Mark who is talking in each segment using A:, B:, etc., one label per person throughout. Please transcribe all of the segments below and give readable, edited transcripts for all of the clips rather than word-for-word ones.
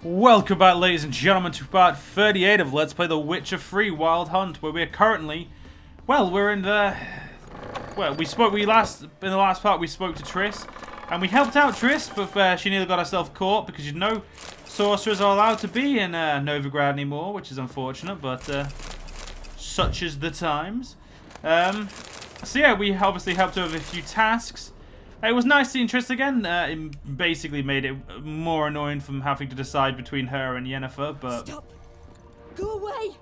A: Welcome back, ladies and gentlemen, to part 38 of Let's Play The Witcher 3 Wild Hunt, where we're currently, we're in the, in the last part we spoke to Triss, and we helped out Triss, but she nearly got herself caught, because you know, sorcerers are allowed to be in Novigrad anymore, which is unfortunate, but such is the times. So yeah, we obviously helped her with a few tasks. It was nice seeing Triss again. It basically made it more annoying from having to decide between her and Yennifer, but...
B: Stop! Go away!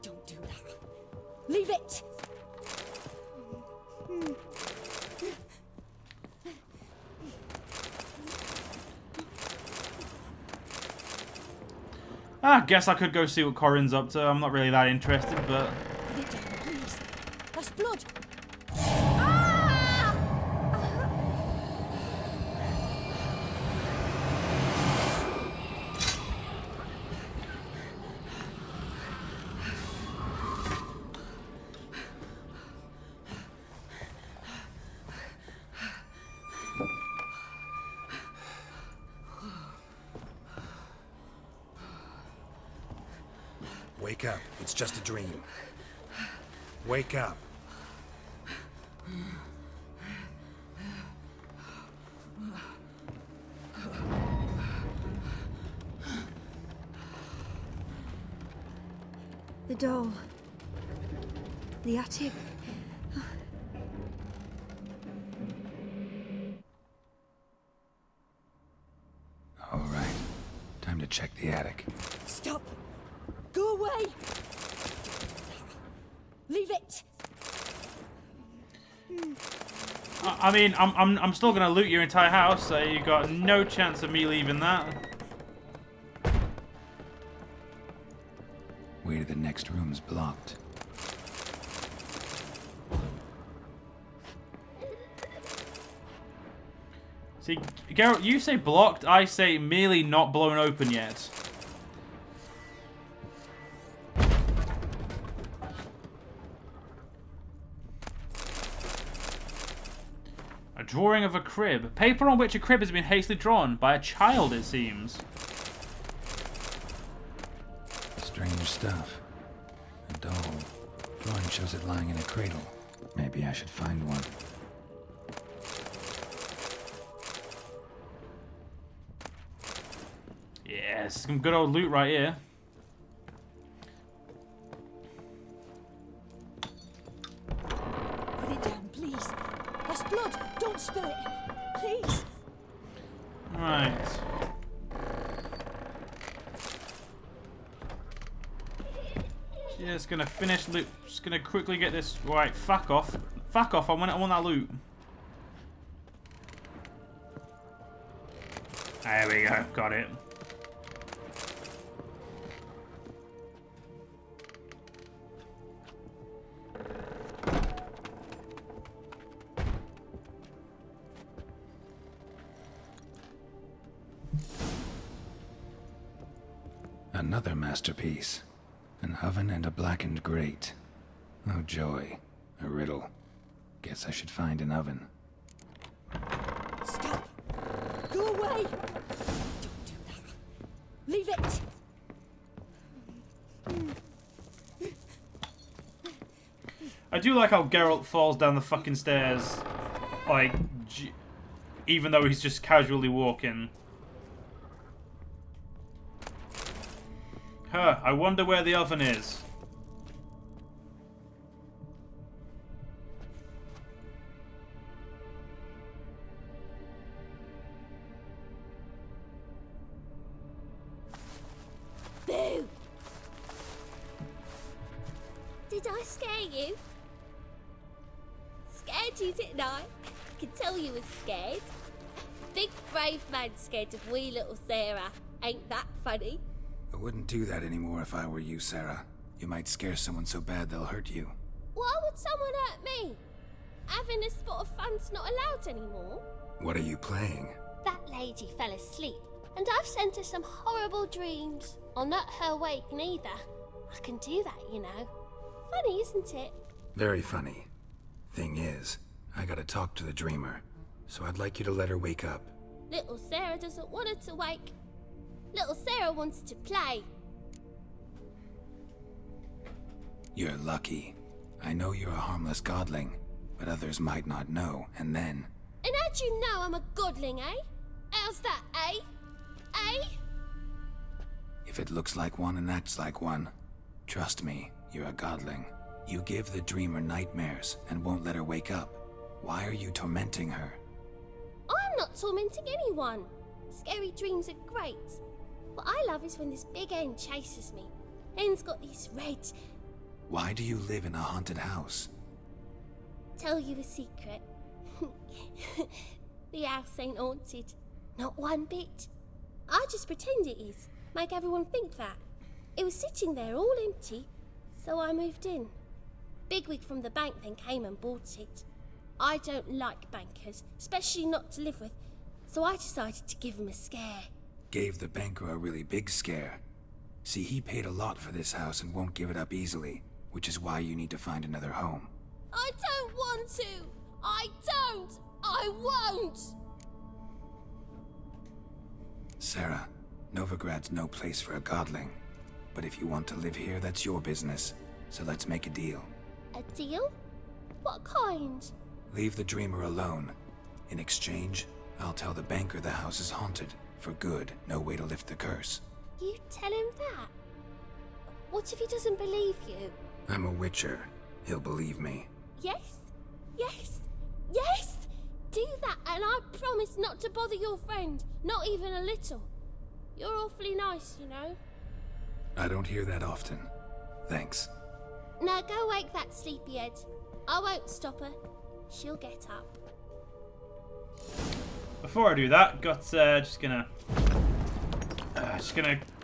B: Don't do that. Leave it!
A: I guess I could go see what Corin's up to. I'm not really that interested, but...
B: Put it down, please. That's blood!
C: Wake up. It's just a dream. Wake up.
B: The doll. The attic.
C: All right. Time to check the attic.
B: Stop! Go away! Leave it!
A: I mean, I'm still gonna loot your entire house, so you got no chance of me leaving that.
C: Way to the next room's blocked.
A: See, Geralt, you say blocked, I say merely not blown open yet. A drawing of a crib. Paper on which a crib has been hastily drawn by a child, it seems.
C: Strange stuff. A doll. Drawing shows it lying in a cradle. Maybe I should find one.
A: Yeah, some good old loot right here.
B: Put it down, please. That's blood. Don't spill it. Please.
A: Right. Just gonna finish loot. Just gonna quickly get this. Right, fuck off. Fuck off. I want that loot. There we go. Got it.
C: Another masterpiece. An oven and a blackened grate. Oh joy. A riddle. Guess I should find an oven.
B: Stop! Go away! Don't do that. Leave it!
A: I do like how Geralt falls down the fucking stairs, like, even though he's just casually walking. Huh, I wonder where the oven is.
D: Boo! Did I scare you? Scared you, didn't I? I can tell you was scared. Big brave man scared of wee little Sarah. Ain't that funny?
C: I wouldn't do that anymore if I were you, Sarah. You might scare someone so bad they'll hurt you.
D: Why would someone hurt me? Having a spot of fun's not allowed anymore.
C: What are you playing?
D: That lady fell asleep, and I've sent her some horrible dreams. I'll not her wake neither. I can do that, you know. Funny, isn't it?
C: Very funny. Thing is, I gotta talk to the dreamer, so I'd like you to let her wake up.
D: Little Sarah doesn't want her to wake. Little Sarah Geralt wanted to play.
C: You're lucky. I know you're a harmless godling, but others might not know, and then...
D: And how'd you know I'm a godling, eh? How's that, eh? Eh?
C: If it looks like one and acts like one, trust me, you're a godling. You give the dreamer nightmares and won't let her wake up. Why are you tormenting her?
D: I'm not tormenting anyone. Scary dreams are great. What I love is when this big hen chases me. Hen's got these red...
C: Why do you live in a haunted house?
D: Tell you a secret. The house ain't haunted. Not one bit. I just pretend it is. Make everyone think that. It was sitting there all empty, so I moved in. Bigwig from the bank then came and bought it. I don't like bankers, especially not to live with, so I decided to give him a scare.
C: Gave the banker a really big scare. See, he paid a lot for this house and won't give it up easily, which is why you need to find another home.
D: I don't want to! I don't! I won't!
C: Sarah, Novigrad's no place for a godling. But if you want to live here, that's your business. So let's make a deal.
D: A deal? What kind?
C: Leave the dreamer alone. In exchange, I'll tell the banker the house is haunted. For good, no way to lift the curse.
D: You tell him that? What if he doesn't believe you?
C: I'm a witcher. He'll believe me.
D: Yes? Yes? Yes! Do that and I promise not to bother your friend. Not even a little. You're awfully nice, you know.
C: I don't hear that often. Thanks.
D: Now go wake that sleepyhead. I won't stop her. She'll get up.
A: Before I do that, just gonna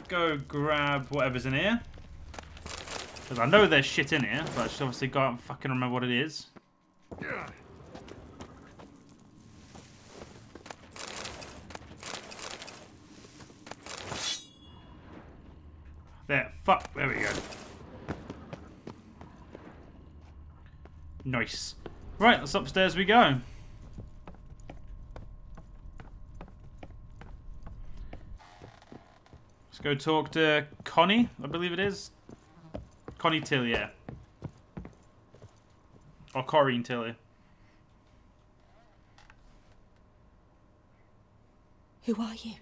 A: go grab whatever's in here. Because I know there's shit in here, but I just obviously can't fucking remember what it is. There, fuck, there we go. Nice. Right, that's upstairs we go. Let's go talk to Connie, I believe it is. Connie Till, yeah. Or Corinne Tilly.
B: Who are you?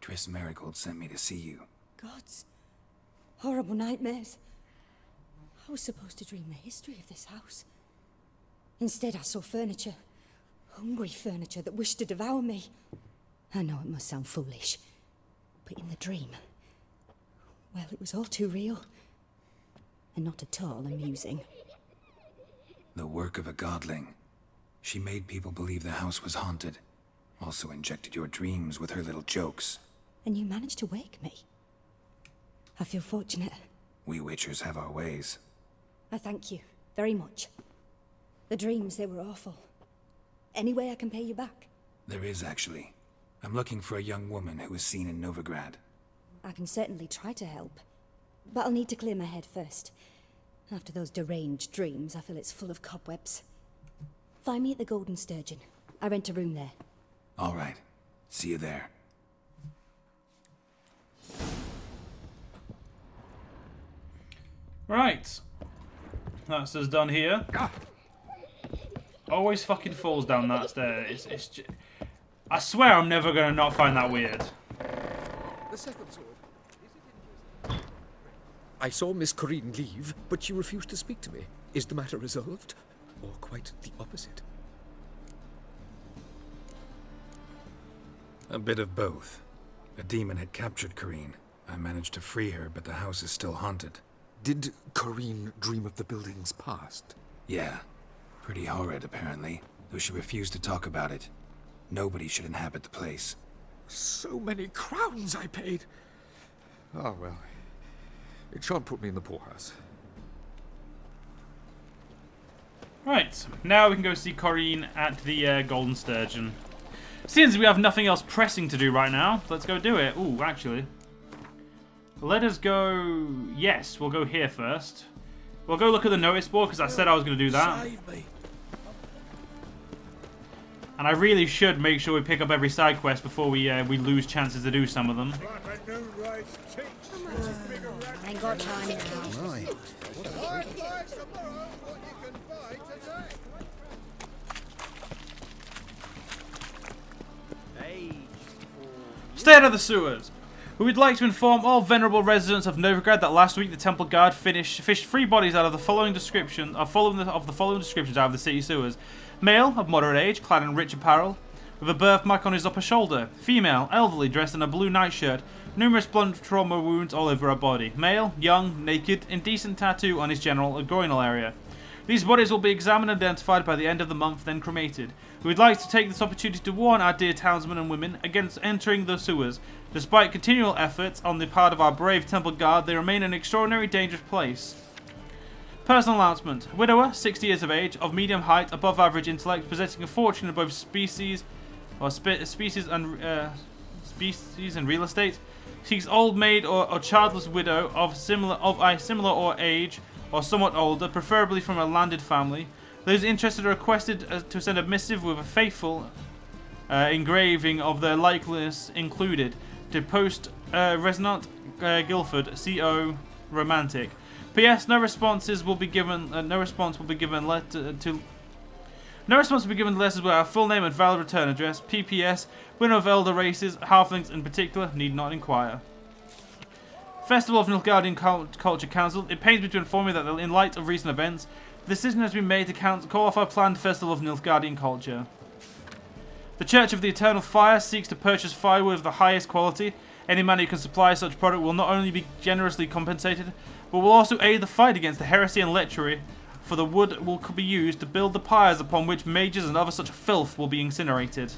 C: Triss Marigold sent me to see you.
B: Gods. Horrible nightmares. I was supposed to dream the history of this house. Instead, I saw furniture. Hungry furniture that wished to devour me. I know it must sound foolish, but in the dream, well, it was all too real. And not at all amusing.
C: The work of a godling. She made people believe the house was haunted. Also injected your dreams with her little jokes.
B: And you managed to wake me. I feel fortunate.
C: We witchers have our ways.
B: I thank you very much. The dreams, they were awful. Any way I can pay you back?
C: There is, actually. I'm looking for a young woman who was seen in Novigrad.
B: I can certainly try to help. But I'll need to clear my head first. After those deranged dreams, I feel it's full of cobwebs. Find me at the Golden Sturgeon. I rent a room there.
C: All right. See you there.
A: Right. That's us done here. Always fucking falls down that stair. It's just... I swear I'm never going to not find that weird.
E: The second sword. I saw Miss Corinne leave, but she refused to speak to me. Is the matter resolved? Or quite the opposite?
C: A bit of both. A demon had captured Corinne. I managed to free her, but the house is still haunted.
E: Did Corinne dream of the building's past?
C: Yeah. Pretty horrid, apparently, though she refused to talk about it. Nobody should inhabit the place.
E: So many crowns I paid! Oh, well. It shan't put me in the poorhouse.
A: Right, now we can go see Corinne at the Golden Sturgeon. Since we have nothing else pressing to do right now, let's go do it. Ooh, actually. Let us go... Yes, we'll go here first. We'll go look at the notice board, because I said I was going to do that. And I really should make sure we pick up every side quest before we lose chances to do some of them.
B: I ain't got time now.
F: Right.
A: Stay out of the sewers! We would like to inform all venerable residents of Novigrad that last week the Temple Guard fished 3 bodies out of the following descriptions out of the city sewers. Male, of moderate age, clad in rich apparel, with a birthmark on his upper shoulder. Female, elderly, dressed in a blue nightshirt, numerous blunt trauma wounds all over her body. Male, young, naked, indecent tattoo on his general groinal area. These bodies will be examined and identified by the end of the month, then cremated. We would like to take this opportunity to warn our dear townsmen and women against entering the sewers. Despite continual efforts on the part of our brave Temple Guard, they remain an extraordinary dangerous place. Personal announcement. Widower, 60 years of age, of medium height, above average intellect, possessing a fortune in both species and real estate. Seeks old maid or childless widow of similar or age or somewhat older, preferably from a landed family. Those interested are requested to send a missive with a faithful engraving of their likeness included to Post Resonant Guildford, CO Romantic. P.S. No response will be given to letters with our full name and valid return address. P.P.S. Women of elder races, halflings in particular, need not inquire. Festival of Nilfgaardian Culture Council. It pains me to inform you that in light of recent events, the decision has been made to call off our planned Festival of Nilfgaardian Culture. The Church of the Eternal Fire seeks to purchase firewood of the highest quality. Any man who can supply such product will not only be generously compensated, but will also aid the fight against the heresy and lechery, for the wood will be used to build the pyres upon which mages and other such filth will be incinerated.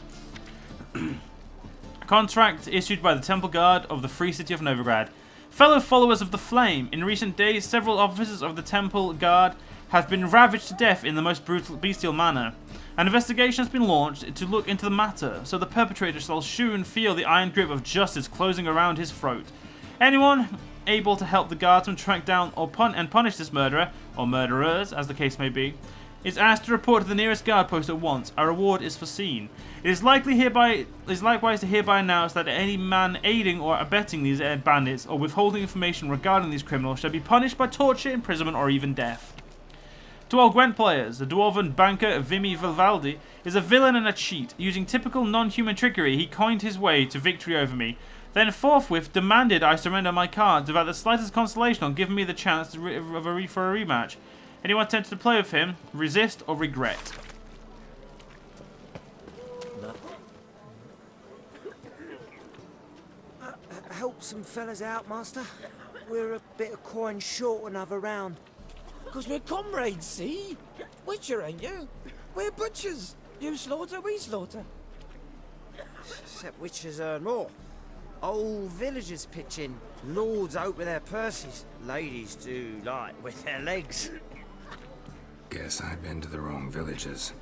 A: Contract issued by the Temple Guard of the Free City of Novigrad. Fellow followers of the Flame, in recent days several officers of the Temple Guard have been ravaged to death in the most bestial manner. An investigation has been launched to look into the matter, so the perpetrator shall soon feel the iron grip of justice closing around his throat. Anyone able to help the guardsmen track down or punish this murderer, or murderers, as the case may be, is asked to report to the nearest guard post at once. A reward is foreseen. It is likewise to hereby announce that any man aiding or abetting these bandits or withholding information regarding these criminals shall be punished by torture, imprisonment, or even death. To all Gwent players, the dwarven banker Vimy Vivaldi is a villain and a cheat. Using typical non-human trickery, he coined his way to victory over me, then forthwith demanded I surrender my cards without the slightest consolation on giving me the chance for a rematch. Anyone tempted to play with him, resist or regret.
G: Help some fellas out, master. We're a bit of coin short another round.
H: 'Cause we're comrades, see? Witcher, ain't you? We're butchers. You slaughter, we slaughter.
G: Except witches earn more. Old villagers pitch in. Lords out with their purses. Ladies do like with their legs.
C: Guess I've been to the wrong villages.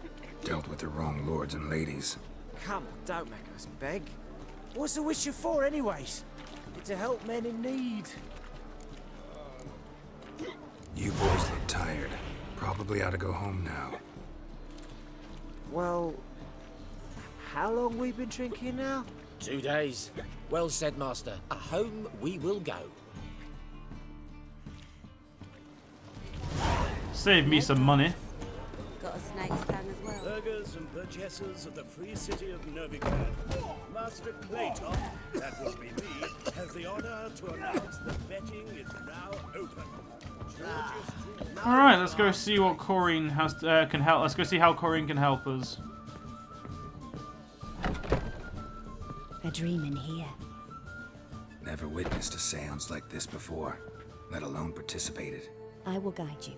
C: Dealt with the wrong lords and ladies.
G: Come on, don't make us beg. What's a witcher for, anyways? It's to help men in need.
C: You boys look tired. Probably ought to go home now.
G: Well, how long we been drinking now?
H: 2 days. Well said, master. Home we will go.
A: Save me some money.
B: Got a snake's tongue as well.
I: Burghers and burgesses of the Free City of Novigrad. Master Clayton, that would be me, has the honor to announce that betting is now open.
A: All right, let's go see what Corrine has can help. Let's go see how Corrine can help us.
B: A dream in here.
C: Never witnessed a seance like this before, let alone participated.
B: I will guide you.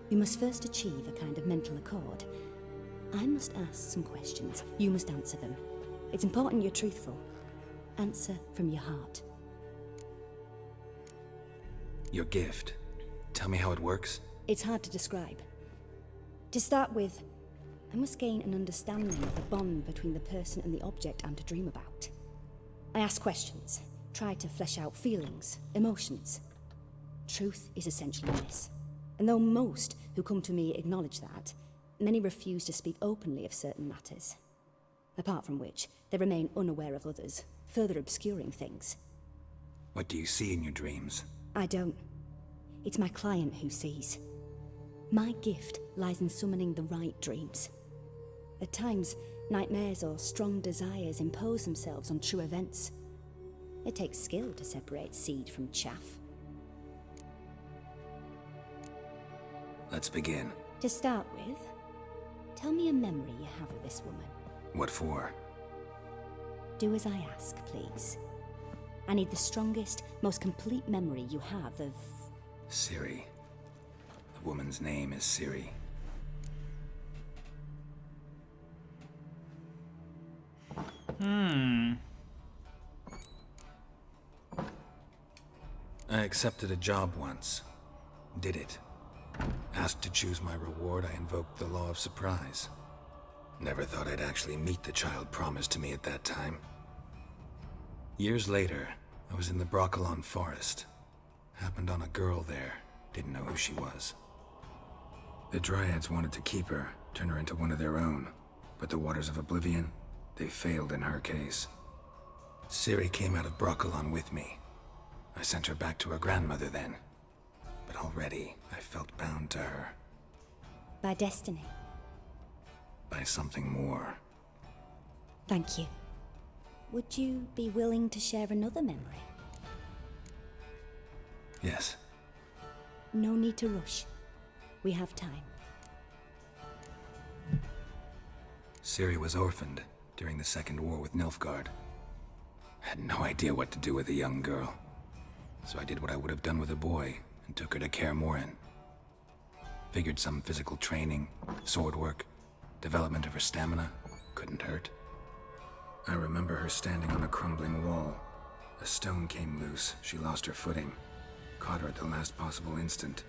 B: You must first achieve a kind of mental accord. I must ask some questions. You must answer them. It's important you're truthful. Answer from your heart.
C: Your gift. Tell me how it works.
B: It's hard to describe. To start with, I must gain an understanding of the bond between the person and the object I'm to dream about. I ask questions, try to flesh out feelings, emotions. Truth is essential in this. And though most who come to me acknowledge that, many refuse to speak openly of certain matters. Apart from which, they remain unaware of others, further obscuring things.
C: What do you see in your dreams?
B: I don't. It's my client who sees. My gift lies in summoning the right dreams. At times, nightmares or strong desires impose themselves on true events. It takes skill to separate seed from chaff.
C: Let's begin.
B: To start with, tell me a memory you have of this woman.
C: What for?
B: Do as I ask, please. I need the strongest, most complete memory you have of...
C: Ciri. The woman's name is Ciri. I accepted a job once. Did it. Asked to choose my reward, I invoked the law of surprise. Never thought I'd actually meet the child promised to me at that time. Years later, I was in the Broccolon forest. Happened on a girl there. Didn't know who she was. The Dryads wanted to keep her, turn her into one of their own. But the Waters of Oblivion, they failed in her case. Ciri came out of Broccolon with me. I sent her back to her grandmother then. But already, I felt bound to her.
B: By destiny.
C: By something more.
B: Thank you. Would you be willing to share another memory?
C: Yes.
B: No need to rush. We have time.
C: Ciri was orphaned during the Second War with Nilfgaard. Had no idea what to do with a young girl. So I did what I would have done with a boy and took her to Kaer Morhen. Figured some physical training, sword work, development of her stamina couldn't hurt. I remember her standing on a crumbling wall. A stone came loose, she lost her footing. Caught her at the last possible instant.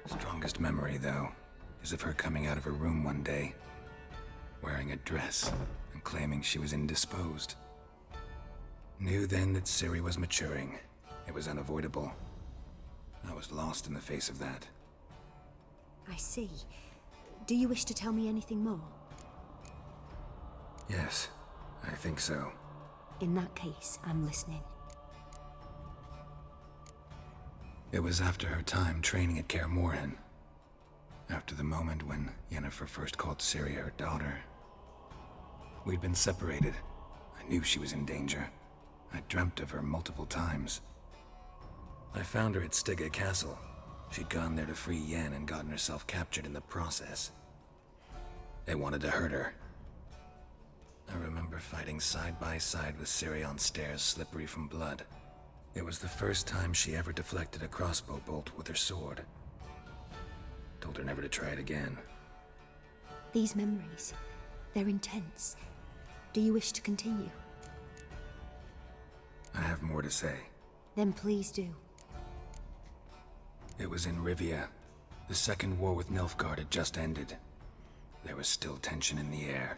C: Strongest memory, though, is of her coming out of her room one day, wearing a dress and claiming she was indisposed. Knew then that Ciri was maturing. It was unavoidable. I was lost in the face of that.
B: I see. Do you wish to tell me anything more?
C: Yes, I think so.
B: In that case, I'm listening.
C: It was after her time training at Kaer Morhen. After the moment when Yennifer first called Ciri her daughter. We'd been separated. I knew she was in danger. I dreamt of her multiple times. I found her at Skellige Castle. She'd gone there to free Yen and gotten herself captured in the process. They wanted to hurt her. I remember fighting side by side with Ciri on stairs slippery from blood. It was the first time she ever deflected a crossbow bolt with her sword. Told her never to try it again.
B: These memories, they're intense. Do you wish to continue?
C: I have more to say.
B: Then please do.
C: It was in Rivia. The Second War with Nilfgaard had just ended. There was still tension in the air.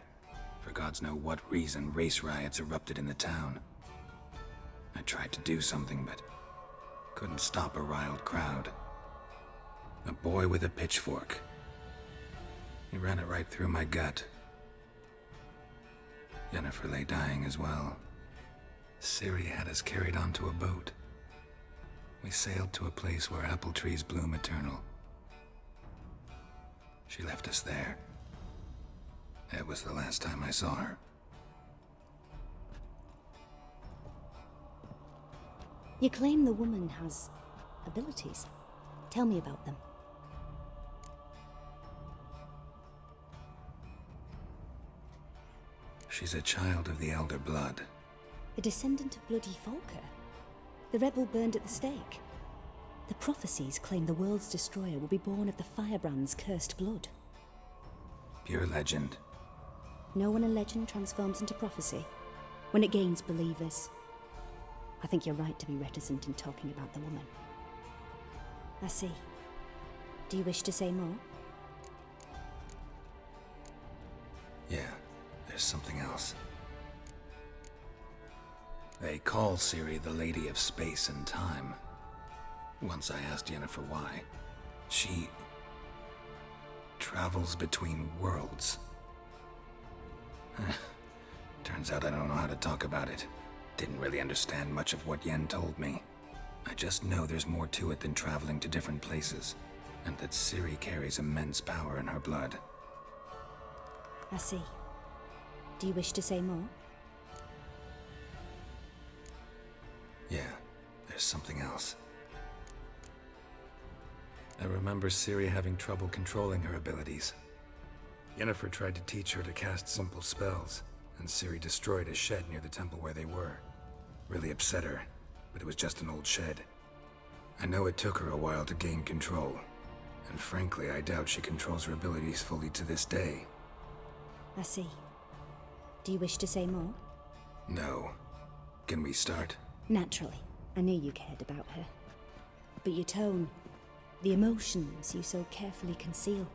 C: For gods know what reason, race riots erupted in the town. I tried to do something, but couldn't stop a riled crowd. A boy with a pitchfork. He ran it right through my gut. Yennefer lay dying as well. Ciri had us carried onto a boat. We sailed to a place where apple trees bloom eternal. She left us there. That was the last time I saw her.
B: You claim the woman has abilities. Tell me about them.
C: She's a child of the Elder Blood.
B: A descendant of bloody Falker. The rebel burned at the stake. The prophecies claim the world's destroyer will be born of the firebrand's cursed blood.
C: Pure legend.
B: Know when a legend transforms into prophecy? When it gains believers. I think you're right to be reticent in talking about the woman. I see. Do you wish to say more?
C: Yeah, there's something else. They call Ciri the Lady of Space and Time. Once I asked Yennefer why. She travels between worlds. Turns out I don't know how to talk about it. Didn't really understand much of what Yen told me. I just know there's more to it than traveling to different places, and that Ciri carries immense power in her blood.
B: I see. Do you wish to say more?
C: Yeah, there's something else. I remember Ciri having trouble controlling her abilities. Yennifer tried to teach her to cast simple spells, and Ciri destroyed a shed near the temple where they were. Really upset her, but it was just an old shed. I know it took her a while to gain control, and frankly, I doubt she controls her abilities fully to this day.
B: I see. Do you wish to say more?
C: No. Can we start?
B: Naturally. I knew you cared about her. But your tone, the emotions you so carefully conceal.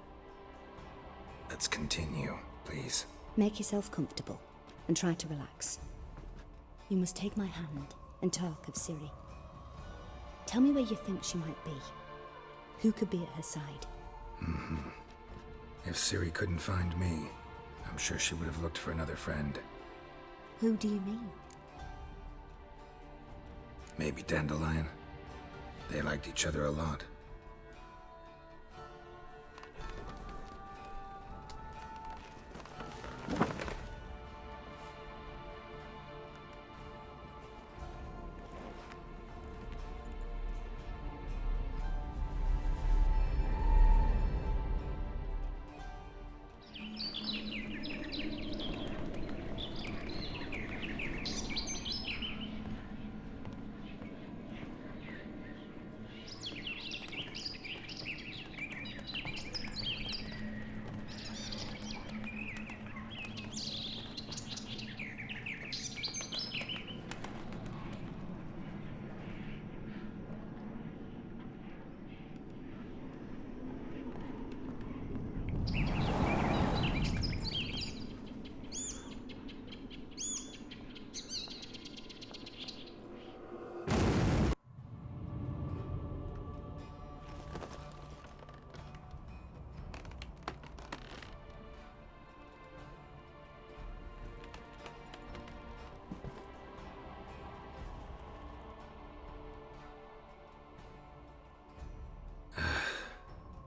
C: Let's continue, please.
B: Make yourself comfortable and try to relax. You must take my hand and talk of Ciri. Tell me where you think she might be. Who could be at her side?
C: If Ciri couldn't find me, I'm sure she would have looked for another friend.
B: Who do you mean?
C: Maybe Dandelion. They liked each other a lot.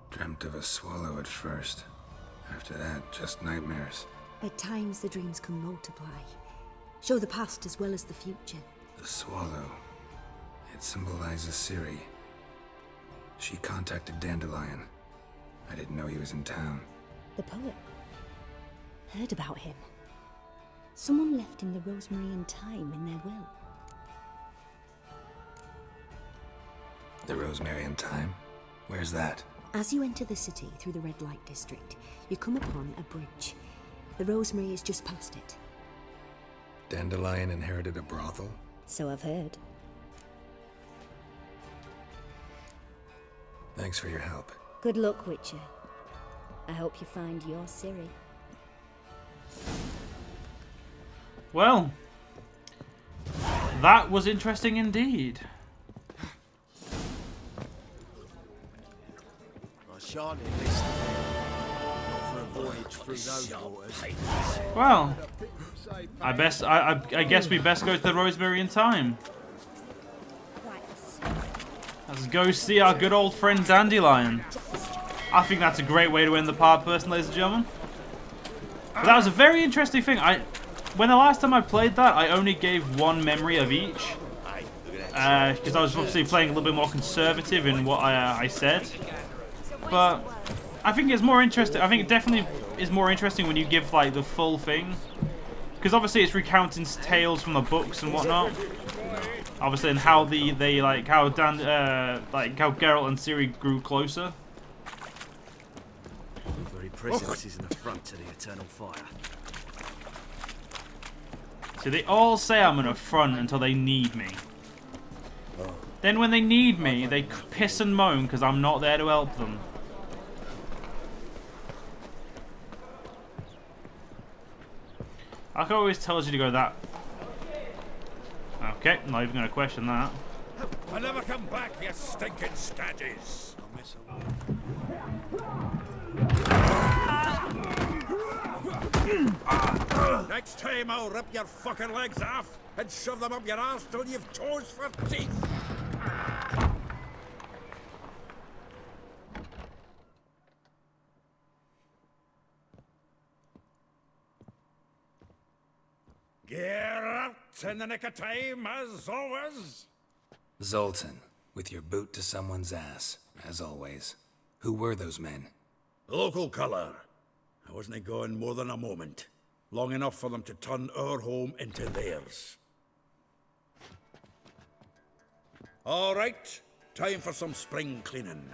C: Dreamt of a swallow at first. After that, just nightmares.
B: At times the dreams can multiply. Show the past as well as the future.
C: The swallow. It symbolizes Ciri. She contacted Dandelion. I didn't know he was in town.
B: The poet. Heard about him. Someone left him the rosemary and thyme in their will.
C: The rosemary and thyme? Where's that?
B: As you enter the city through the red light district, you come upon a bridge. The rosemary is just past it.
C: Dandelion inherited a brothel?
B: So I've heard.
C: Thanks for your help.
B: Good luck, Witcher. I hope you find your Ciri.
A: Well, that was interesting indeed.
I: Shan't enlist not for a voyage through those waters.
A: Well, I guess we best go to the rosemary in time. Let's go see our good old friend Dandelion. I think that's a great way to end the part, personally, ladies and gentlemen. But that was a very interesting thing. When the last time I played that, I only gave one memory of each. Because I was obviously playing a little bit more conservative in what I said. But I think it's more interesting. I think it definitely is more interesting when you give like the full thing, because obviously it's recounting tales from the books and whatnot. Obviously, and how how Geralt and Ciri grew closer.
I: Your very presence is an affront to the eternal fire.
A: So they all say I'm an affront until they need me. Then when they need me, they piss and moan because I'm not there to help them. Like I always tells you to go that. Okay, not even going to question that.
I: I'll never come back, you stinking scaddies. I'll miss a Next time I'll rip your fucking legs off and shove them up your arse till you've toes for teeth. Geralt, in the nick of time, as always.
C: Zoltan, with your boot to someone's ass, as always. Who were those men?
I: Local colour. I wasn't gone more than a moment. Long enough for them to turn our home into theirs. All right, time for some spring cleaning.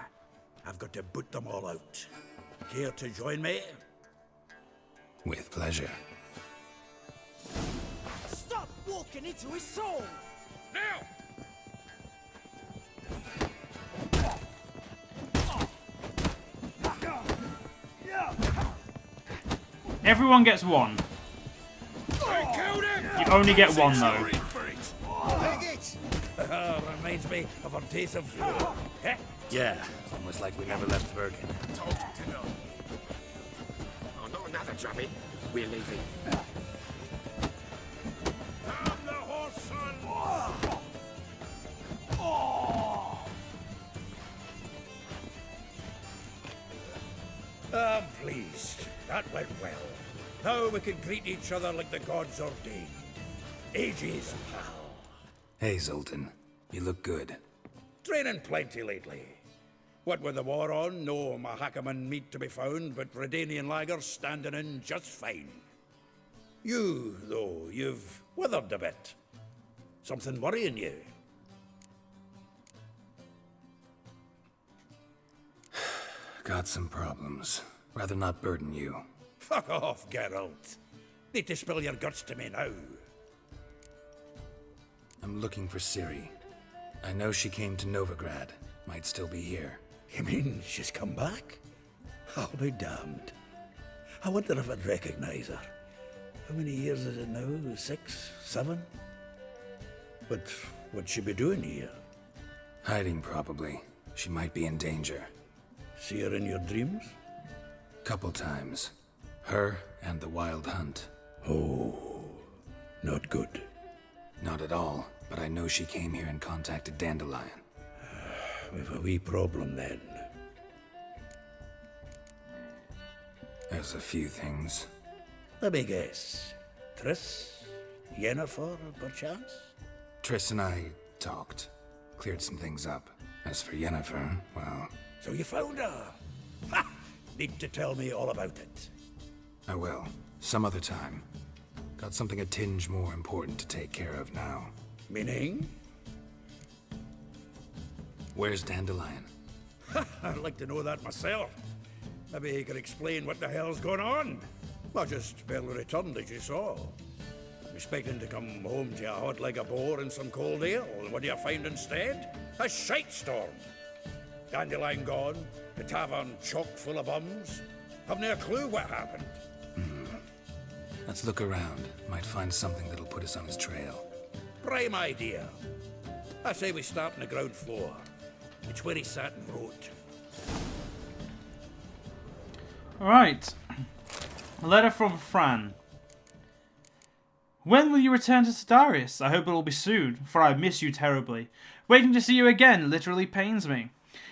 I: I've got to boot them all out. Care to join me?
C: With pleasure.
H: Stop walking into his soul!
I: Now!
A: Everyone gets one. You only get one though.
I: Reminds me of our days of yore. Eh?
C: Yeah, it's almost like we never left Bergen.
E: Told you to know. Oh, not another drummy. We're leaving.
I: Down the horse, son! I'm pleased. That went well. Now we can greet each other like the gods ordained. Ages, pal.
C: Hey, Zoltan. You look good.
I: Training plenty lately. What with the war on, no Mahakaman meat to be found, but Redanian lagers standing in just fine. You, though, you've withered a bit. Something worrying you?
C: Got some problems. Rather not burden you.
I: Fuck off, Geralt. Need to spill your guts to me now.
C: I'm looking for Ciri. I know she came to Novigrad. Might still be here.
I: You mean she's come back? I'll be damned. I wonder if I'd recognize her. How many years is it now? 6, 7? But what'd she be doing here?
C: Hiding, probably. She might be in danger.
I: See her in your dreams?
C: Couple times. Her and the Wild Hunt.
I: Oh, not good.
C: Not at all, but I know she came here and contacted Dandelion.
I: We've a wee problem then.
C: There's a few things.
I: Let me guess. Triss? Yennifer, perchance?
C: Triss and I talked. Cleared some things up. As for Yennefer, well...
I: So you found her? Ha! Need to tell me all about it.
C: I will. Some other time. Got something a tinge more important to take care of now.
I: Meaning?
C: Where's Dandelion?
I: I'd like to know that myself. Maybe he could explain what the hell's going on. Well, just barely returned, as you saw. Expecting to come home to a hot like a boar and some cold ale, and what do you find instead? A shite storm. Dandelion gone, the tavern chock full of bums. Have no clue what happened.
C: Let's look around. Might find something that'll put us on his trail.
I: Prime idea. I say we start on the ground floor. It's where he sat and wrote.
A: Alright. A letter from Fran. When will you return to Sedaris? I hope it'll be soon, for I miss you terribly. Waiting to see you again literally pains me.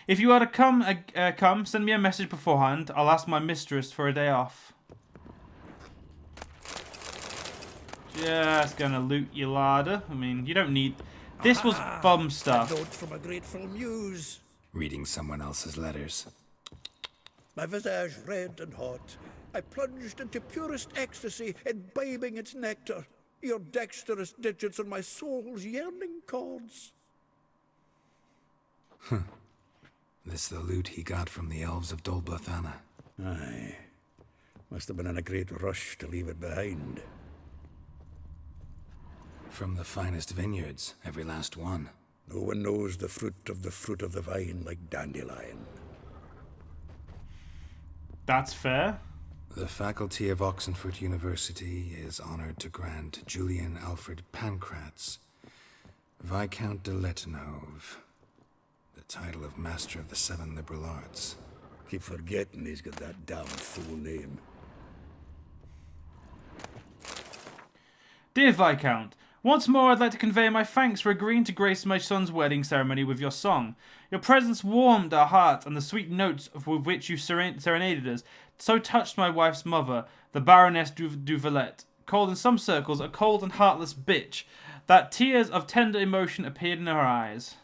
A: If you are to come, send me a message beforehand. I'll ask my mistress for a day off. Just gonna loot your larder. I mean, you don't need... This was bum stuff.
I: A note from a grateful muse.
C: Reading someone else's letters.
I: My visage red and hot, I plunged into purest ecstasy, imbibing its nectar. Your dexterous digits on my soul's yearning chords.
C: This the loot he got from the elves of Dol Blathanna.
I: Aye. Must have been in a great rush to leave it behind.
C: From the finest vineyards, every last one.
I: No one knows the fruit of the vine like Dandelion.
A: That's fair.
C: The faculty of Oxenford University is honored to grant Julian Alfred Pancratz, Viscount de Letenove, the title of Master of the Seven Liberal Arts.
I: Keep forgetting he's got that damn fool name.
A: Dear Viscount, once more I'd like to convey my thanks for agreeing to grace my son's wedding ceremony with your song. Your presence warmed our hearts, and the sweet notes with which you serenaded us so touched my wife's mother, the Baroness du Valette, called in some circles a cold and heartless bitch, that tears of tender emotion appeared in her eyes.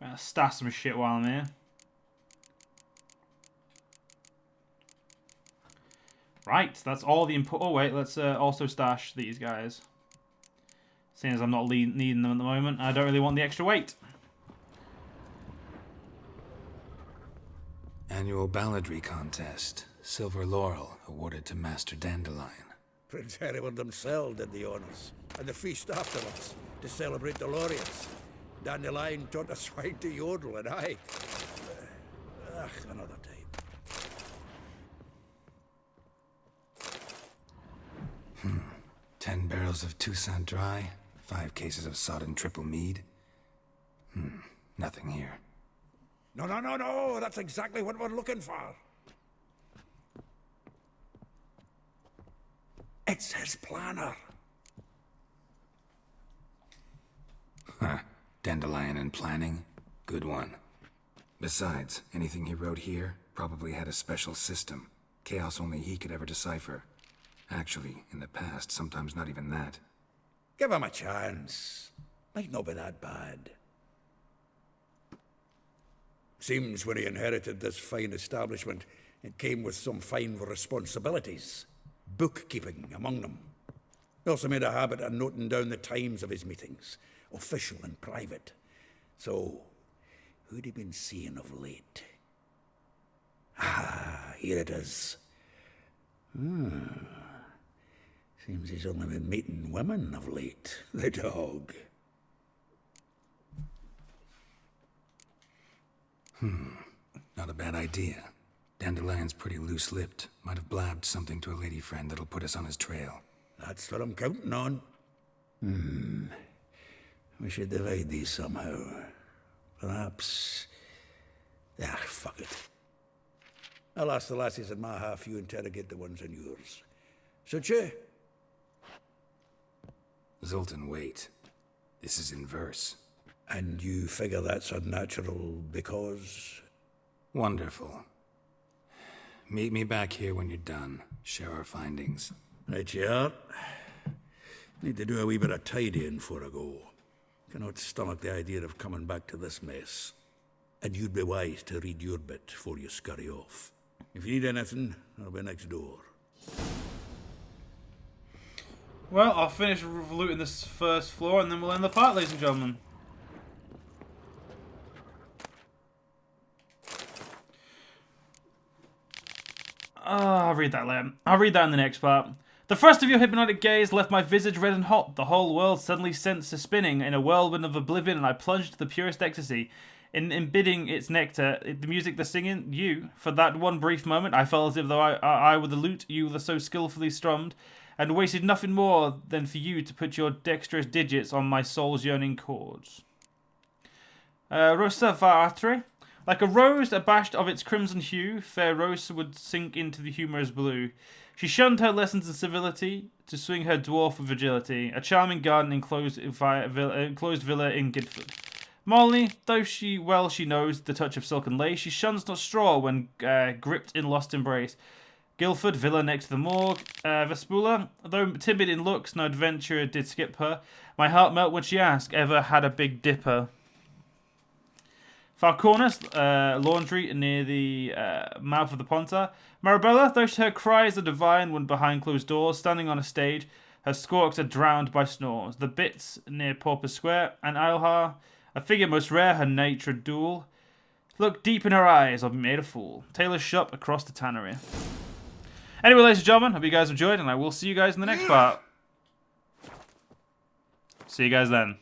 A: I'll stash some shit while I'm here. Right, that's all the input. Oh wait, let's also stash these guys. Seeing as I'm not needing them at the moment, I don't really want the extra weight.
C: Annual balladry contest. Silver laurel awarded to Master Dandelion.
I: Prince Hereward himself did the honours, and the feast afterwards, to celebrate the laureates. Dandelion taught the swine to yodel, and I... another time.
C: 10 barrels of Toussaint Dry, 5 cases of sodden triple mead. Nothing here.
I: No, that's exactly what we're looking for. It's his planner.
C: Huh. Dandelion and planning. Good one. Besides, anything he wrote here probably had a special system. Chaos only he could ever decipher. Actually, in the past, sometimes not even that.
I: Give him a chance. Might not be that bad. Seems when he inherited this fine establishment, it came with some fine responsibilities. Bookkeeping among them. He also made a habit of noting down the times of his meetings, official and private. So, who'd he been seeing of late? Ah, here it is. Seems he's only been meeting women of late, the dog.
C: Not a bad idea. Dandelion's pretty loose-lipped. Might have blabbed something to a lady friend that'll put us on his trail.
I: That's what I'm counting on. We should divide these somehow. Perhaps... fuck it. I'll ask the lassies in my half, you interrogate the ones in yours. Such a...
C: Zoltan, wait. This is in verse.
I: And you figure that's unnatural because...
C: Wonderful. Meet me back here when you're done. Share our findings.
I: Right you are. Need to do a wee bit of tidying before I go. Cannot stomach the idea of coming back to this mess. And you'd be wise to read your bit before you scurry off. If you need anything, I'll be next door.
A: Well, I'll finish looting this first floor and then we'll end the part, ladies and gentlemen. I'll read that later. I'll read that in the next part. The thrust of your hypnotic gaze left my visage red and hot. The whole world suddenly sent to spinning in a whirlwind of oblivion, and I plunged into the purest ecstasy. In embidding its nectar, the music, the singing, you. For that one brief moment, I felt as if though I were the lute you were so skillfully strummed, and wasted nothing more than for you to put your dexterous digits on my soul's yearning chords. Rosa Varatre. Like a rose abashed of its crimson hue, fair Rosa would sink into the humorous blue. She shunned her lessons in civility to swing her dwarf with agility. A charming garden enclosed villa in Guildford. Molly, though she knows the touch of silk and lace, she shuns not straw when gripped in lost embrace. Guildford, villa next to the morgue. Vespula, though timid in looks, no adventurer did skip her. My heart melt when she asked, ever had a big dipper? Falcornus, laundry near the mouth of the Ponta. Marabella, though her cries are divine when behind closed doors, standing on a stage, her squawks are drowned by snores. The Bits near Pauper Square, and Eilhar, a figure most rare, her nature dual. Look deep in her eyes, I'll be made a fool. Taylor's shop across the tannery. Anyway, ladies and gentlemen, hope you guys enjoyed, and I will see you guys in the next part. See you guys then.